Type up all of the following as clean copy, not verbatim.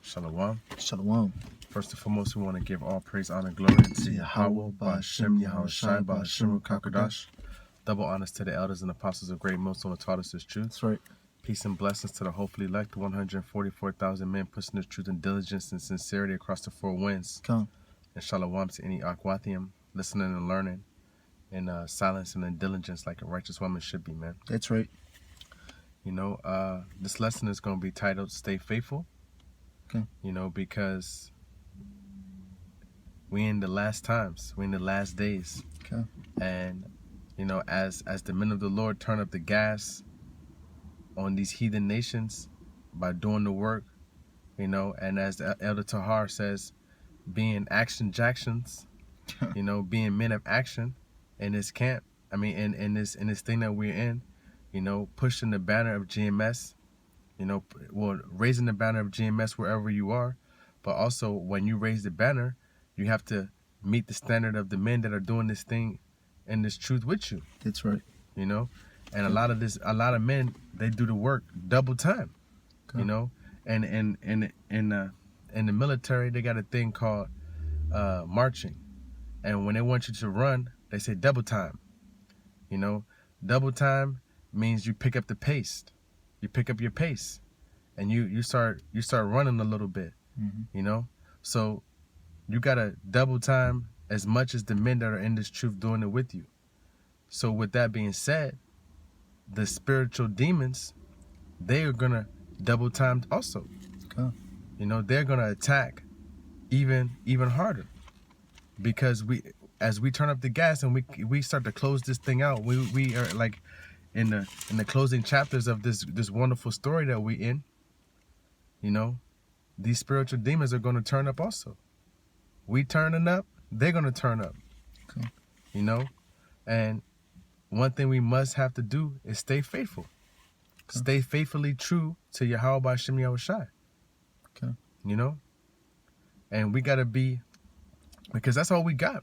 Shalawam. Shalawam. First and foremost, we want to give all praise, honor, glory to Yahawah, Ba'ashem, Yahawashi, Ba'ashem, KABAD. Double honors to the elders and apostles of great most who taught us this truth. That's right. Peace and blessings to the hopefully elect 144,000 men pushing this truth in diligence and sincerity across the four winds. Come. And Shalawam to any HAWAD listening and learning in silence and in diligence like a righteous woman should be, man. That's right. You know, this lesson is going to be titled Stay Faithful. Okay. You know, because we in the last times, we in the last days. Okay. And, you know, as the men of the Lord turn up the gas on these heathen nations by doing the work, you know, and as the Elder Tahar says, being action jacksons, you know, being men of action in this camp, I mean, in this thing that we're in, you know, pushing the banner of GMS, you know, well, raising the banner of GMS wherever you are, but also when you raise the banner, you have to meet the standard of the men that are doing this thing and this truth with you. That's right. You know, and a lot of men, they do the work double time. Okay. You know, and in the military, they got a thing called marching, and when they want you to run, they say double time. You know, double time means you pick up the pace. You pick up your pace, and you start running a little bit. Mm-hmm. You know, so you gotta double time as much as the men that are in this truth doing it with you. So with that being said, the spiritual demons, they are gonna double time also. Okay. You know, they're gonna attack even harder, because as we turn up the gas and we start to close this thing out, we are like in the closing chapters of this wonderful story that we in. You know, these spiritual demons are gonna turn up also. We turning up, they're gonna turn up. Okay. You know, and one thing we must have to do is stay faithful. Okay. Stay faithfully true to Yahawah Ba'ashem Yahawashi. Okay. You know? And we gotta be, because that's all we got.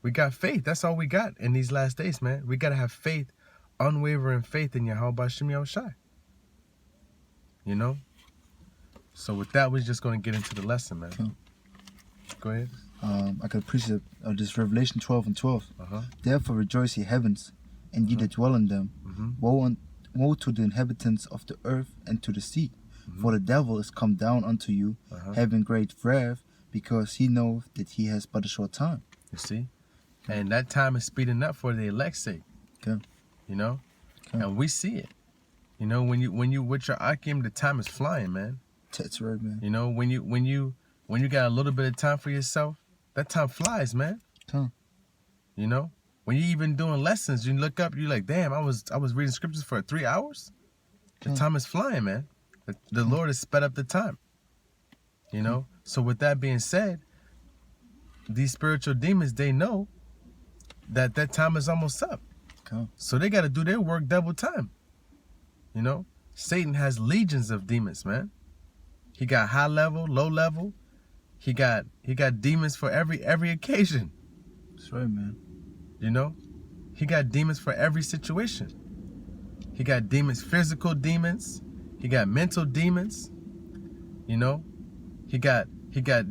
We got faith. That's all we got in these last days, man. We gotta have faith, unwavering faith in Yahawah Ba'ashem Yahawashi. You know? So with that, we're just gonna get into the lesson, man. Okay. Go ahead. I can appreciate this Revelation 12:12. Uh-huh. Therefore rejoice, ye heavens, and ye that dwell in them. Mm-hmm. Woe to the inhabitants of the earth and to the sea. For the devil is come down unto you, having great wrath, because he knoweth that he has but a short time. You see? And that time is speeding up for the elect's sake. Okay. You know? Okay. And we see it. You know, when you with your Akim, the time is flying, man. That's right, man. You know, when you got a little bit of time for yourself, that time flies, man. Okay. You know? When you even doing lessons, you look up, you're like, damn, I was reading scriptures for 3 hours. The time is flying, man. The Lord has sped up the time. You know? So with that being said, these spiritual demons, they know that time is almost up. Okay. So they got to do their work double time. You know? Satan has legions of demons, man. He got high level, low level. He got demons for every occasion. That's right, man. You know? He got demons for every situation. He got demons, physical demons. He got mental demons. You know? He got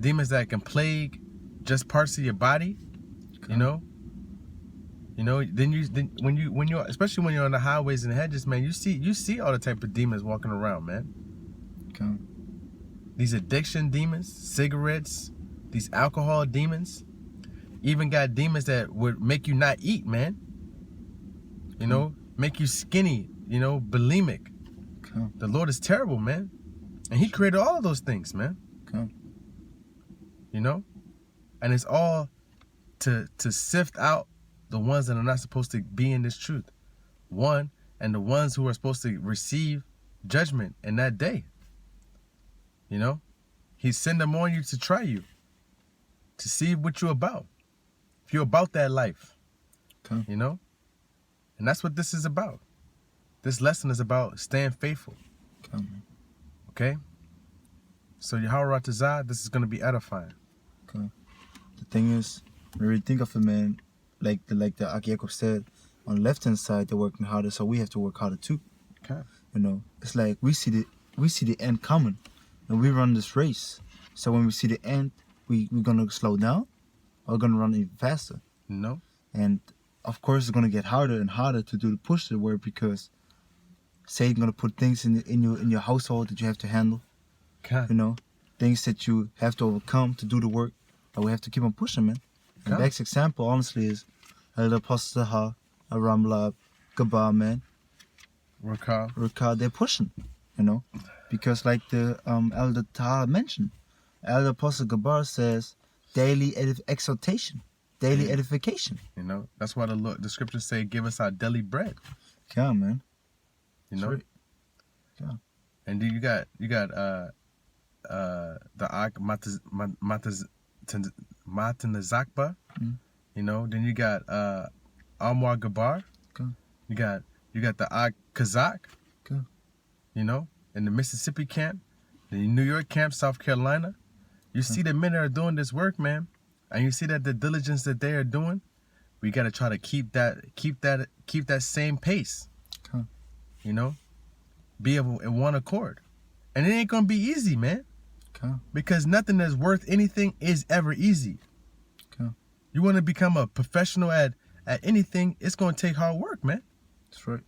demons that can plague just parts of your body. Okay. You know? You know, when you especially when you're on the highways and hedges, man, you see all the type of demons walking around, man. Okay. These addiction demons, cigarettes, these alcohol demons. Even got demons that would make you not eat, man. You know, make you skinny, you know, bulimic. Okay. The Lord is terrible, man. And he created all of those things, man. Okay. You know? And it's all to sift out the ones that are not supposed to be in this truth. One, and the ones who are supposed to receive judgment in that day. You know? He sent them on you to try you. To see what you're about. If you're about that life. Okay. You know? And that's what this is about. This lesson is about staying faithful. Okay. Okay? So RATAZAH, this is going to be edifying. Okay. The thing is, when we think of it, man, like the Jacob said, on the left hand side they're working harder, so we have to work harder too. Okay. You know, it's like we see the end coming. and we run this race. So when we see the end, we're gonna slow down, or we're gonna run even faster. No. And of course, it's gonna get harder and harder to do the push the work, because Satan's gonna put things in your household that you have to handle. God. You know, things that you have to overcome to do the work. But we have to keep on pushing, man. And the best example, honestly, is Elder AHTHA, Ramla, KABAD, man. Recall. They're pushing, you know, because like the Elder Taha mentioned, Elder Apostle KABAD says daily exhortation, daily edification. You know, that's why the scriptures say, "Give us our daily bread." Yeah, man. You know. Right. Yeah. And then you got the Matanazakba. You know. Then you got Amwar Gabar. Okay. You got the Kazakh. Okay. You know, in the Mississippi camp, the New York camp, South Carolina. You see the men that are doing this work, man, and you see that the diligence that they are doing. We gotta try to keep that same pace. Okay. You know, be able in one accord, and it ain't gonna be easy, man. Okay. Because nothing that's worth anything is ever easy. Okay. You want to become a professional at anything, it's gonna take hard work, man. That's right.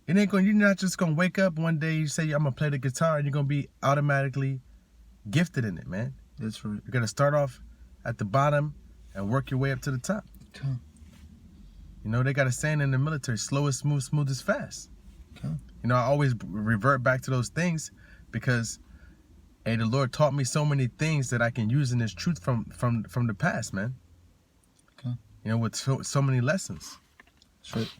You're not just gonna wake up one day, you say I'm gonna play the guitar, and you're gonna be automatically gifted in it, man. That's right. You gotta start off at the bottom and work your way up to the top. Okay. You know, they got a saying in the military, slow is smooth, smooth is fast. Okay. You know, I always revert back to those things because, hey, the Lord taught me so many things that I can use in this truth from the past, man. Okay. You know, with so many lessons. That's right.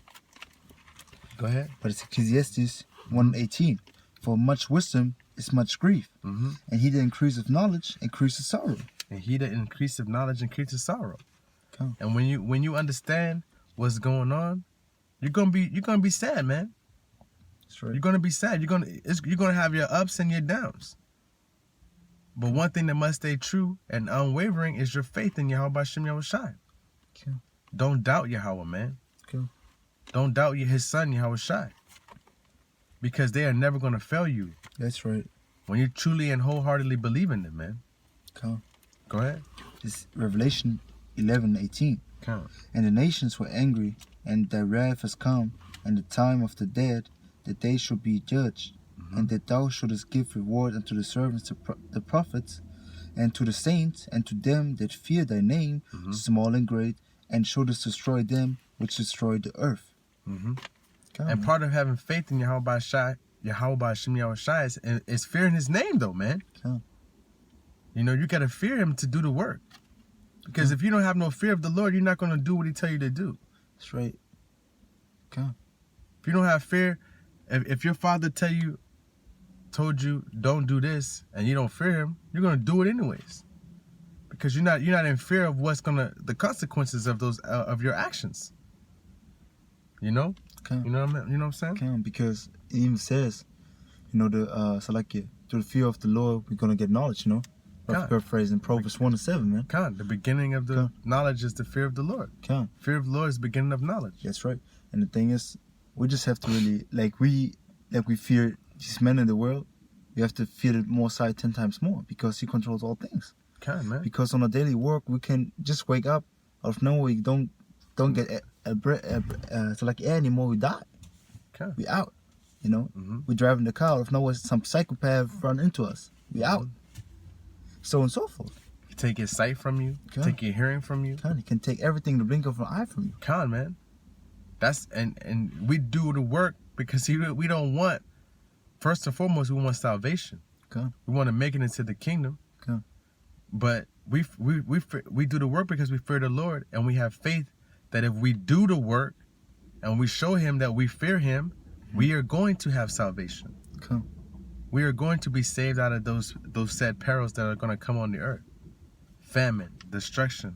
Go ahead. But it's Ecclesiastes 1:18. For much wisdom is much grief, and he that increaseth knowledge increases sorrow. And he that increaseth knowledge increases sorrow. Okay. And when you understand what's going on, you're gonna be sad, man. That's right. You're gonna be sad. You're gonna have your ups and your downs. But one thing that must stay true and unwavering is your faith in YAHAWASHI. Okay. Don't doubt Yahweh, man. Okay. Don't doubt his son, YAHAWASHI. Because they are never going to fail you. That's right. When you truly and wholeheartedly believe in them, man. Okay. Go ahead. It's Revelation 11:18. Come. And the nations were angry, and their wrath has come, and the time of the dead, that they should be judged, and that thou shouldest give reward unto the servants, the prophets, and to the saints, and to them that fear thy name, small and great, and shouldest destroy them which destroy the earth. And part of having faith in YAHAWASHI is fearing his name, though, man. Okay. You know, you got to fear him to do the work. Because if you don't have no fear of the Lord, you're not going to do what he tell you to do. That's right. Okay. If you don't have fear, if your father told you don't do this, and you don't fear him, you're going to do it anyways. Because you're not in fear of the consequences of those of your actions. You know? Okay. You know what I'm saying? Okay. Because it even says, you know, through the fear of the Lord, we're gonna get knowledge. You know, paraphrasing Proverbs 1:7, man. The beginning of the knowledge is the fear of the Lord. Fear of the Lord is the beginning of knowledge. That's right. And the thing is, we just have to really like we fear these men in the world. We have to fear the Most High 10 times more, because he controls all things. Man. Because on a daily work, we can just wake up out of nowhere. We don't get air anymore. We die. We out. You know, we driving the car out of nowhere. Some psychopath run into us. We out. So on and so forth. Take your sight from you. Take your hearing from you. He can take everything, the blink of an eye from you. Man. That's and we do the work because we don't want. First and foremost, we want salvation. We want to make it into the kingdom. But we do the work because we fear the Lord, and we have faith that if we do the work and we show him that we fear him, we are going to have salvation. We are going to be saved out of those sad perils that are going to come on the earth. Famine, destruction,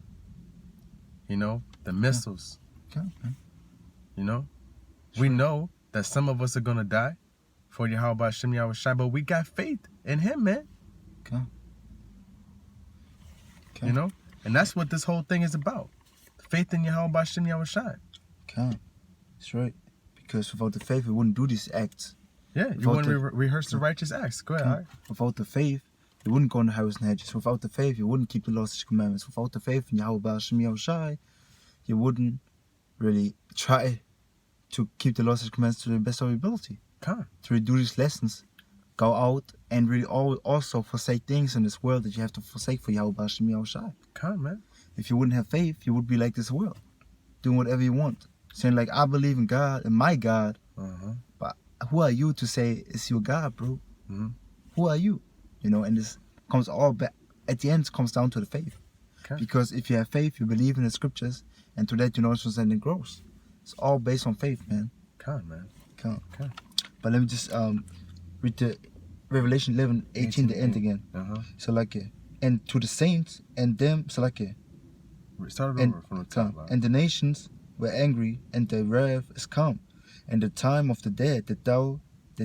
you know, the missiles. You know, we know that some of us are going to die for YAHAWASHI, but we got faith in him, man. You know, and that's what this whole thing is about. Faith in YAHAWASHI. That's right. Because without the faith, we wouldn't do these acts. Yeah, you Without want to rehearse the righteous acts. Go ahead. All right. Without the faith, you wouldn't go in the highways and hedges. Without the faith, you wouldn't keep the laws and commandments. Without the faith in YAHWAH, you wouldn't really try to keep the laws and commandments to the best of your ability. Come. To do these lessons, go out and really also forsake things in this world that you have to forsake for YAHWAH. Come, man. If you wouldn't have faith, you would be like this world, doing whatever you want. Saying like, I believe in God and my God, but who are you to say it's your God, bro? Who are you? You know, and this comes all back, at the end, it comes down to the faith. Okay. Because if you have faith, you believe in the scriptures, and to that you know it's understanding grows. It's all based on faith, man. Come, man. Come. Okay. But let me just read the Revelation 11:18, the end again. So like, and to the saints and them, so like, start over from the top. And the nations were angry, and their wrath is come, and the time of the dead that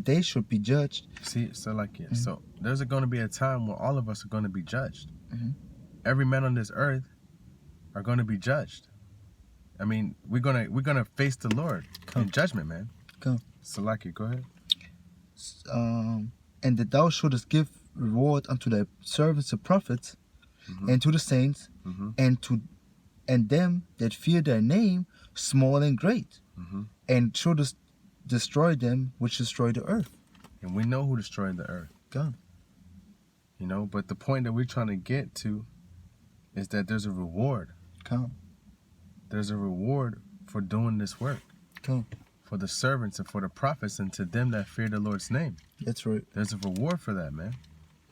they should be judged. See, so like, so there's going to be a time where all of us are going to be judged. Every man on this earth are going to be judged. I mean, we're gonna face the Lord in judgment, man. So like, go ahead. And that thou shouldest give reward unto thy servants the prophets, and to the saints, and them that fear thy name, small and great, and shouldest destroy them which destroy the earth. And we know who destroyed the earth. God. You know, but the point that we're trying to get to is that there's a reward. Come. There's a reward for doing this work. Come. For the servants and for the prophets and to them that fear the Lord's name. That's right. There's a reward for that, man.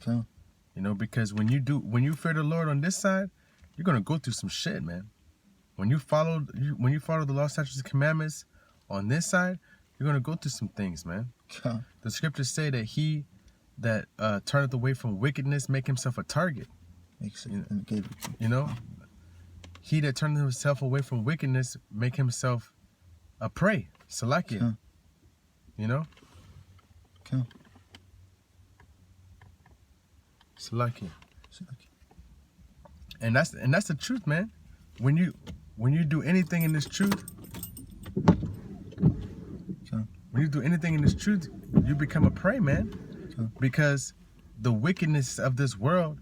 Come. You know, because when you fear the Lord on this side, you're gonna go through some shit, man. When you follow the law, statutes, and commandments on this side, you're gonna go through some things, man. Come. The scriptures say that he that turneth away from wickedness make himself a target. You know, he that turneth himself away from wickedness make himself a prey. Salakia. You know? Salakia. And that's the truth, man. When you do anything in this truth, you become a prey, man. Because the wickedness of this world,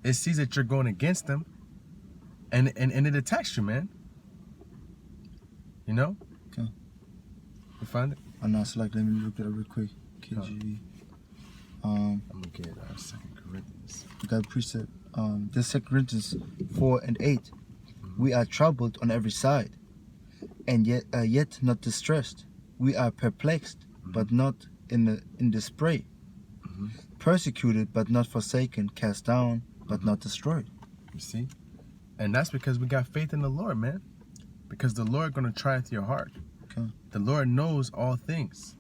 it sees that you're going against them, and it attacks you, man. You know? You find it? Oh no, so like, let me look at it real quick. KJV. I'm gonna get 2 Corinthians. We got a precept. This 2 Corinthians 4:8. We are troubled on every side, and yet not distressed. We are perplexed, but not in dismay. Persecuted, but not forsaken. Cast down, but not destroyed. You see? And that's because we got faith in the Lord, man. Because the Lord gonna try into your heart. The Lord knows all things.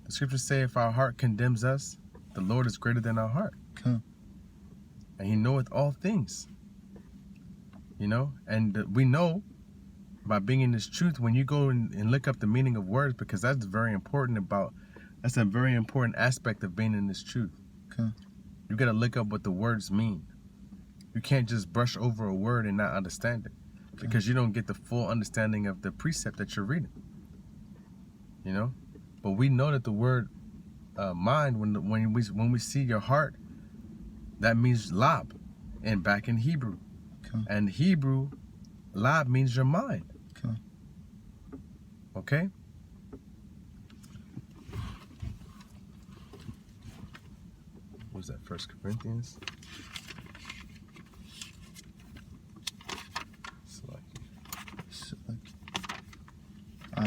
The scriptures say if our heart condemns us, the Lord is greater than our heart. And he knoweth all things. You know? And we know by being in this truth, when you go and look up the meaning of words, because that's a very important aspect of being in this truth. You got to look up what the words mean. You can't just brush over a word and not understand it. Because you don't get the full understanding of the precept that you're reading. You know? But we know that the word mind, when we see your heart, that means lab, and back in Hebrew. And Hebrew, lab means your mind. Okay? What was that, 1 Corinthians?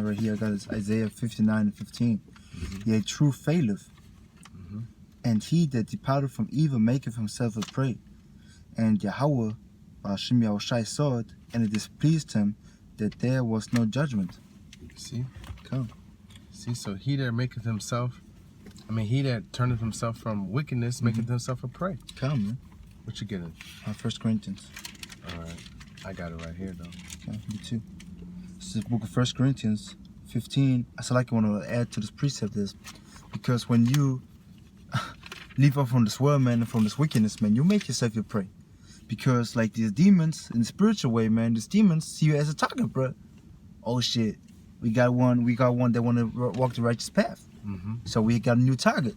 Right here I got is Isaiah 59:15. Yea, truth faileth, and he that departed from evil maketh himself a prey. And Yahawah saw it, and it displeased him that there was no judgment. See? See, so he that turneth himself from wickedness maketh himself a prey. Man. What you getting? 1 Corinthians. Alright. I got it right here though. Okay, me too. This is the book of 1 Corinthians 15. I want to add to this precept is because when you leave off from this world, man, and from this wickedness, man, you make yourself your prey. Because like these demons, in the spiritual way, man, these demons see you as a target, bro. Oh shit, we got one that want to walk the righteous path. So we got a new target.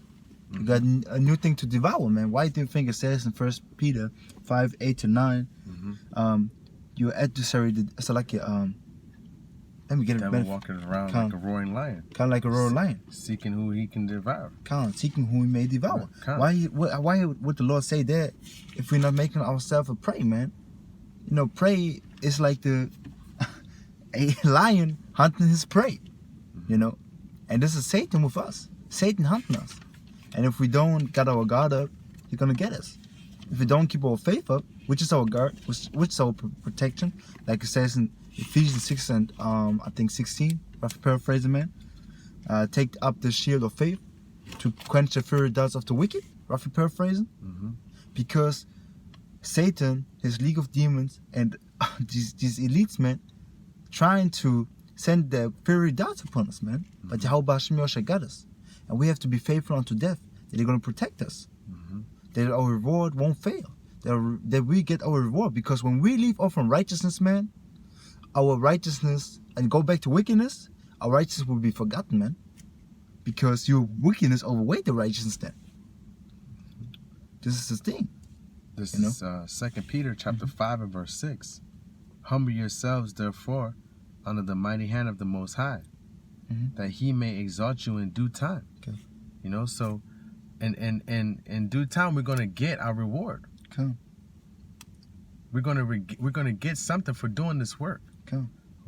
We got a new thing to devour, man. Why do you think it says in 1 Peter 5:8-9, your adversary, so like let me get it Devil walking around like a roaring lion. Kind of like a roaring lion. Seeking who he can devour. Seeking who he may devour. Why would the Lord say that if we're not making ourselves a prey, man? You know, prey is like a lion hunting his prey, you know? And this is Satan with us. Satan hunting us. And if we don't got our guard up, he's going to get us. If we don't keep our faith up, which is our guard, which is our protection, like it says in Ephesians 6 and I think 16, rough paraphrasing, man. Take up the shield of faith to quench the fiery darts of the wicked, roughly paraphrasing. Because Satan, his league of demons, and these elites, man, trying to send their fiery darts upon us, man. But YAHWAH got us. And we have to be faithful unto death. That they're going to protect us. That our reward won't fail. That we get our reward. Because when we leave off from righteousness, man, our righteousness, and go back to wickedness, our righteousness will be forgotten, man. Because your wickedness overweight the righteousness then. This is the thing. This is 2 Peter chapter 5 and verse 6. Humble yourselves, therefore, under the mighty hand of the Most High, that he may exalt you in due time. You know, so in due time we're gonna get our reward. We're gonna get something for doing this work.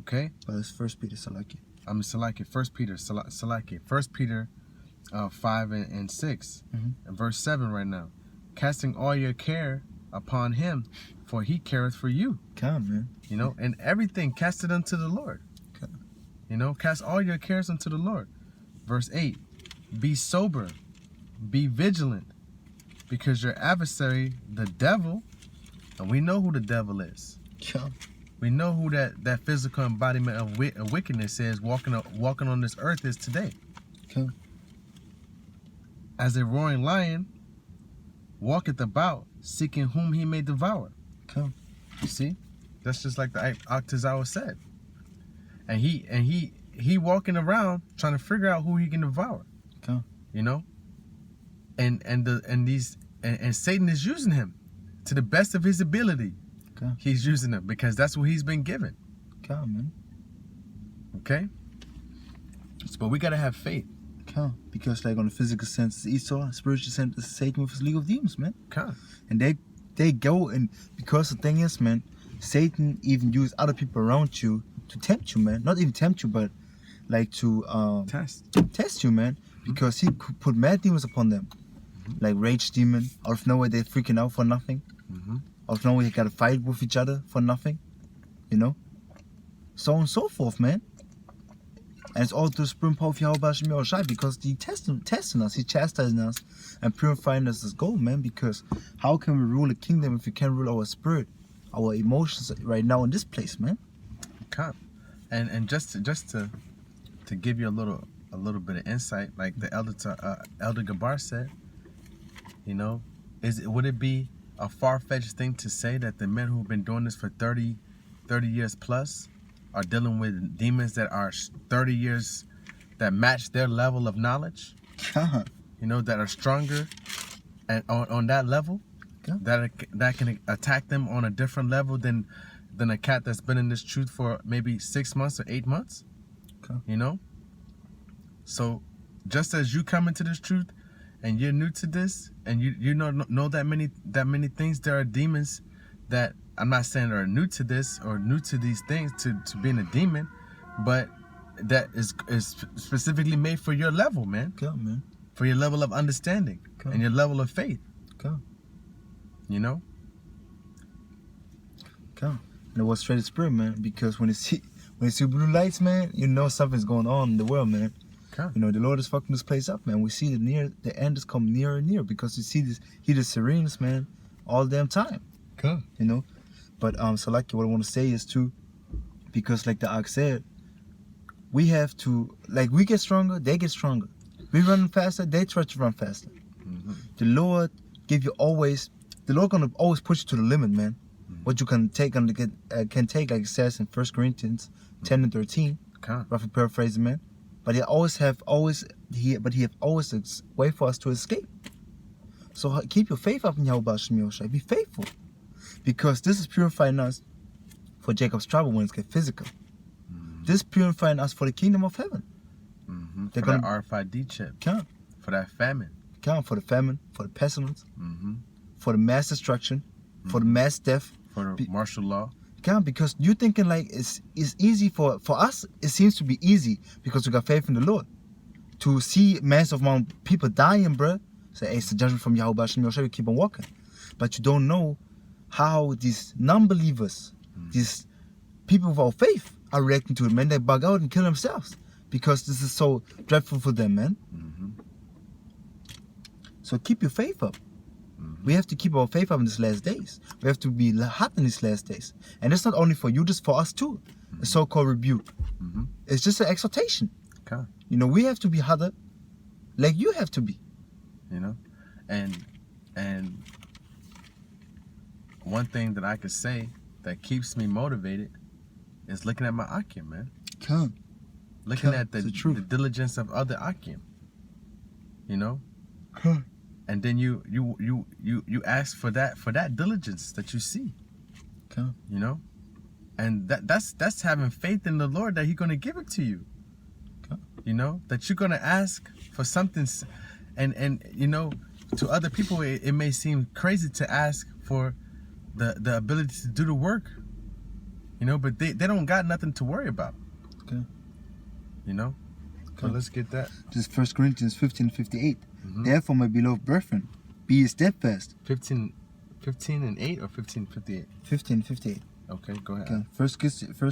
Okay? But it's 1 Peter Salaki. I'm Salaki. 1 Peter Salaki. 1 Peter 5 and 6 and verse 7 right now. Casting all your care upon him, for he careth for you. Man. You know, and everything cast it unto the Lord. You know, cast all your cares unto the Lord. Verse 8. Be sober, be vigilant, because your adversary, the devil, and we know who the devil is. We know who that physical embodiment of wickedness is walking on this earth is today. As a roaring lion, walketh about, seeking whom he may devour. You see? That's just like the AHTHA said. And he walking around trying to figure out who he can devour. You know? And Satan is using him to the best of his ability. He's using him because that's what he's been given. Man. Okay? But we gotta have faith. Because like on the physical sense it's Esau, spiritual sense is Satan with his league of demons, man. And they go, and because the thing is, man, Satan even use other people around you to tempt you, man. Not even tempt you, but like to test you, man. Because he could put mad demons upon them. Like rage demon. Out of nowhere they're freaking out for nothing. Out of nowhere they gotta fight with each other for nothing. You know? So on and so forth, man. And it's all through the supreme power of YAHWAH, because he testing us, he chastising us and purifying us as gold, man. Because how can we rule a kingdom if we can't rule our spirit, our emotions right now in this place, man? And just to give you a little bit of insight, like the Elder Gabar said, you know, would it be a far-fetched thing to say that the men who've been doing this for 30 years plus are dealing with demons that are 30 years, that match their level of knowledge? You know, that are stronger and on that level, that can attack them on a different level than a cat that's been in this truth for maybe 6 months or 8 months. You know? So just as you come into this truth and you're new to this and you know that many things, there are demons that, I'm not saying are new to this or new to these things, to being a demon, but that is specifically made for your level, man. Man. For your level of understanding and your level of faith. You know? And it was straight to spirit, man, because when you see blue lights, man, you know something's going on in the world, man. You know, the Lord is fucking this place up, man. We see the end is coming nearer and nearer, because you see this heat of serenes, man, all damn time. You know? But so like what I want to say is too, because like the Ark said, we have to, like, we get stronger, they get stronger. We run faster, they try to run faster. The Lord gonna always push you to the limit, man. What you can take like it says in 1 Corinthians 10 and 13, roughly paraphrasing, man. But he have always a way for us to escape. So keep your faith up in Yahuwah. Be faithful. Because this is purifying us for Jacob's trouble when it gets physical. This is purifying us for the kingdom of heaven. For that RFID chip. Come. For that famine. Come, for the famine, for the pestilence, for the mass destruction, for the mass death. For the martial law. Come, because you're thinking like it's easy for us. It seems to be easy because we got faith in the Lord. To see massive amount of people dying, bruh. Say, hey, it's the judgment from Yahuwah. We keep on walking. But you don't know how these non-believers, these people without faith are reacting to it, man. They bug out and kill themselves because this is so dreadful for them, man. So keep your faith up. We have to keep our faith up in these last days. We have to be hot in these last days. And it's not only for you, just for us too. The so-called rebuke. It's just an exhortation. Okay. You know, we have to be hotter like you have to be. You know? And one thing that I could say that keeps me motivated is looking at my Akim, man. Come. Looking at the diligence of other Akim. You know? Come. And then you ask for that diligence that you see. Come. You know? And that's having faith in the Lord that He's gonna give it to you. Come. You know? That you're gonna ask for something, and you know, to other people it may seem crazy to ask for the ability to do the work. You know, but they don't got nothing to worry about. Okay. You know? So let's get that. This is 1 Corinthians 15:58. Therefore, my beloved brethren, be ye steadfast. 15 and 8 or 15:58? 15:58. Okay, go ahead. Okay. 1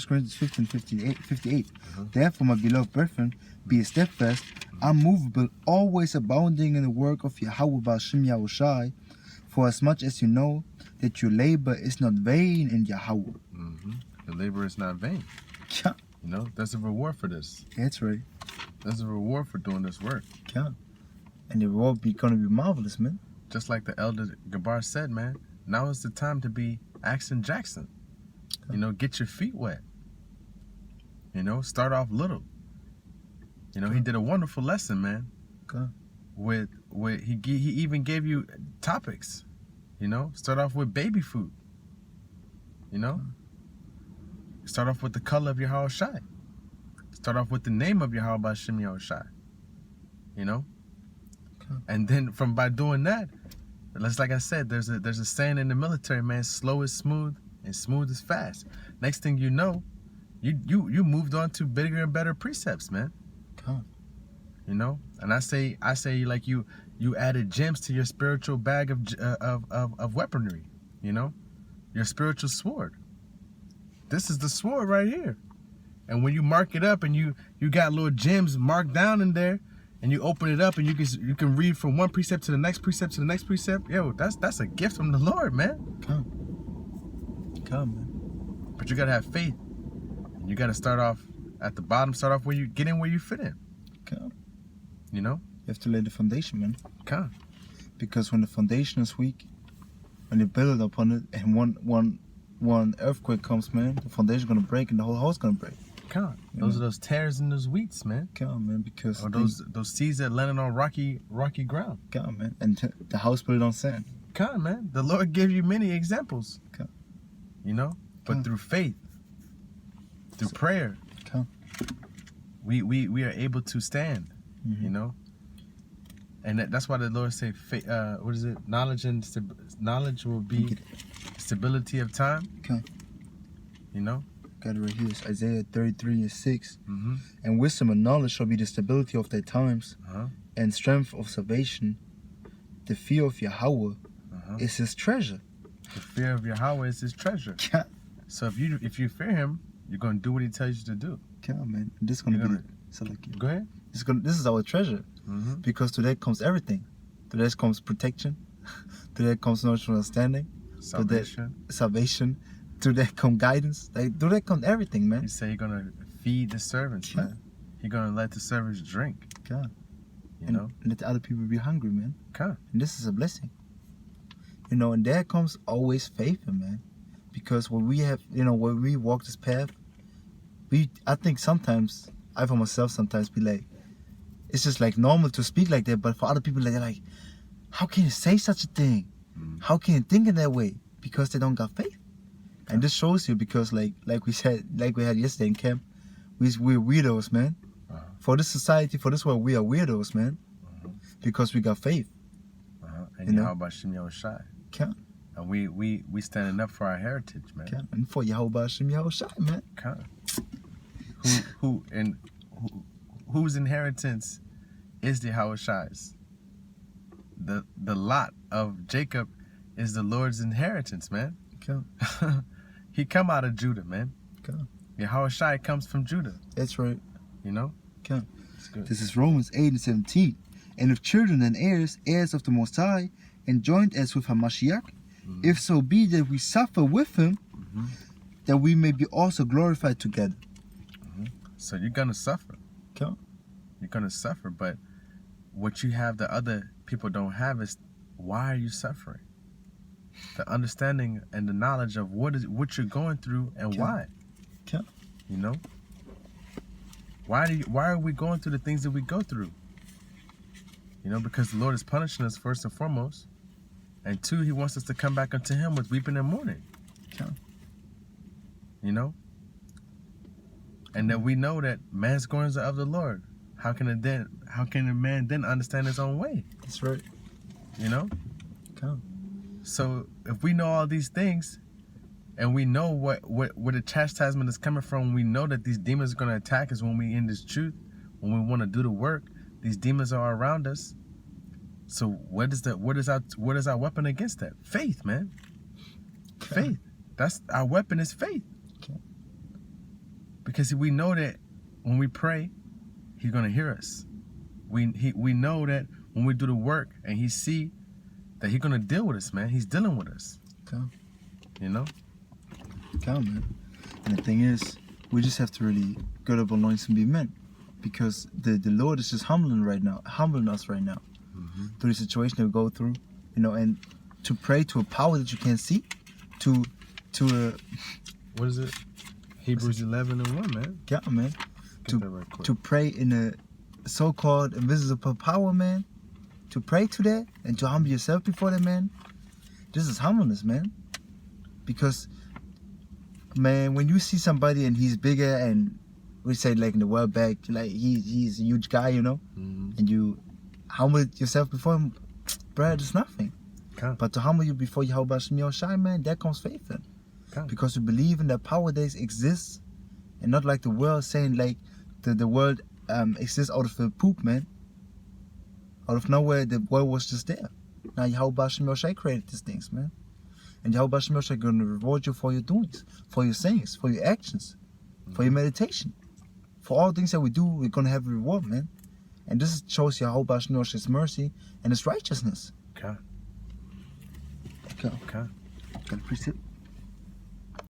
Corinthians 15:58. Therefore, my beloved brethren, be ye steadfast, unmovable, always abounding in the work of Yahuwah, for as much as you know that your labor is not vain in Yahweh. The labor is not vain. Yeah. You know, there's a reward for this. That's right. There's a reward for doing this work. Yeah. And the reward gonna be marvelous, man. Just like the elder Gabar said, man, now is the time to be Axon Jackson. You know, get your feet wet. You know, start off little. You know, he did a wonderful lesson, man. Okay. With he even gave you topics. You know, start off with baby food. You know, start off with the color of your HAWASHI. Start off with the name of your HAWASHI. You know, and then by doing that, just like I said, there's a saying in the military, man: slow is smooth and smooth is fast. Next thing you know, you moved on to bigger and better precepts, man. You know, and I say like you added gems to your spiritual bag of weaponry. You know, your spiritual sword. This is the sword right here. And when you mark it up and you got little gems marked down in there, and you open it up and you can read from one precept to the next precept to the next precept, yo, that's a gift from the Lord, man. Come, man. But you gotta have faith. And you gotta start off at the bottom, start off where you get in where you fit in. You know? You have to lay the foundation, man. Because when the foundation is weak, when you build upon it and one earthquake comes, man, the foundation gonna break and the whole house gonna break. Those are those tears in those wheats, man. Man, because or those seeds that landed on rocky ground. Man, and the house built on sand. Man, the Lord gave you many examples. You know, but through faith, through prayer, we are able to stand. You know, and that's why the Lord say, what is it? Knowledge will be stability of time. You know. Got it right here. It's Isaiah 33:6. And wisdom and knowledge shall be the stability of their times, and strength of salvation. The fear of Yahweh is his treasure. The fear of Yahweh is his treasure. So if you fear him, you're gonna do what he tells you to do. Man, this is gonna be. So go ahead. This is our treasure, because to that comes everything. To that comes protection. To that comes knowledge and understanding. Salvation. To that come guidance. To that comes everything, man. You say you're gonna feed the servants, man. You're gonna let the servants drink. You know, and let the other people be hungry, man. And this is a blessing. You know, and there comes always faith in, man. Because when we have, when we walk this path, I think sometimes I for myself sometimes be like, it's just like normal to speak like that, but for other people, they're like, how can you say such a thing? How can you think in that way? Because they don't got faith. And this shows you, because like we said, like we had yesterday in camp, we're weirdos, man. For this society, for this world, we are weirdos, man. Because we got faith. And YAHAWASHI. Yeah. And we standing up for our heritage, man. Yeah. And for YAHAWASHI, man. Whose inheritance is the YAHAWASHI's? The lot of Jacob is the Lord's inheritance, man. Okay. He come out of Judah, man. Okay. YAHAWASHI comes from Judah. That's right. You know? Okay. It's good. This is Romans 8:17. And if children and heirs, heirs of the Most High, and joint heirs with HAMASHYACH, if so be that we suffer with him, that we may be also glorified together. So you're gonna suffer. Okay. You're gonna suffer, but what you have that other people don't have is, why are you suffering? The understanding and the knowledge of what you're going through and why. Okay. You know? Why are we going through the things that we go through? You know, because the Lord is punishing us first and foremost. And two, he wants us to come back unto him with weeping and mourning. Okay. You know? And that we know that man's goings are of the Lord. How can a man then understand his own way? That's right. You know? Okay. So if we know all these things, and we know where the chastisement is coming from, we know that these demons are going to attack us when we in this truth, when we want to do the work. These demons are around us. So what is our weapon against that? Faith, man. Okay. Faith. That's our weapon, is faith. Okay. Because we know that when we pray, he's gonna hear us. We know that when we do the work and he see that he's gonna deal with us, man. He's dealing with us. Okay. You know? Okay, man. And the thing is, we just have to really get up on loins and be men. Because the Lord is just humbling us right now. Through the situation that we go through, you know, and to pray to a power that you can't see, to what is it? Hebrews 11:1, man. Yeah, man. Get that right quick. To pray in a so-called invisible power, man. To pray to that and to humble yourself before that, man. This is humbleness, man. Because, man, when you see somebody and he's bigger, and we say like in the world back, like he's a huge guy, you know, and you humble yourself before him, bruh, it's nothing. Okay. But to humble you before YAHAWASHI, man, that comes faith in. Okay. Because you believe in that power that exists, and not like the world saying like the world exists out of the poop, man. Out of nowhere, the world was just there. Now YAHAWASHI created these things, man. And YAHAWASHI going to reward you for your doings, for your sayings, for your actions, for your meditation. For all things that we do, we're going to have a reward, man. And this shows YAHAWASHI's mercy and his righteousness. Okay. Okay. Okay. Got a precept?